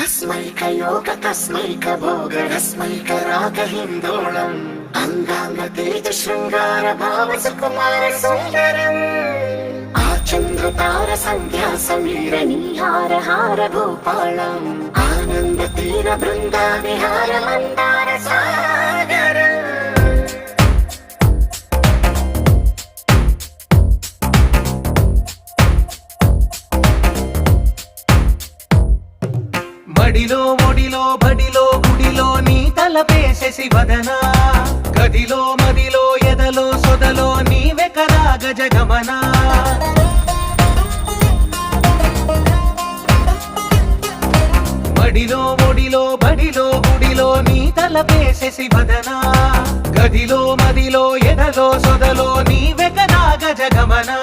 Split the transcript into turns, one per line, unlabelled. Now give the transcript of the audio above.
अस्मैकयोग तस्मैक भोग रस्मैक राग हिन्दोळम् अंगांग तेज शृंगार भाव सुकुमार सुंदरम् आचंद्र तार संध्या समीर निहार हार भूपालम् आनंद तीर बृंदा विहार मंदार सागर
మడిలో ఒడిలో బడిలో గుడిలో నీ తలపేసేసి వదనా గదిలో మదిలో ఎదలో సొదలో నీవే కదా గజగమనా మడిలో ఒడిలో బడిలో గుడిలో నీ తలపేసేసి వదనా గదిలో మదిలో ఎదలో సొదలో నీవే కదా గజగమనా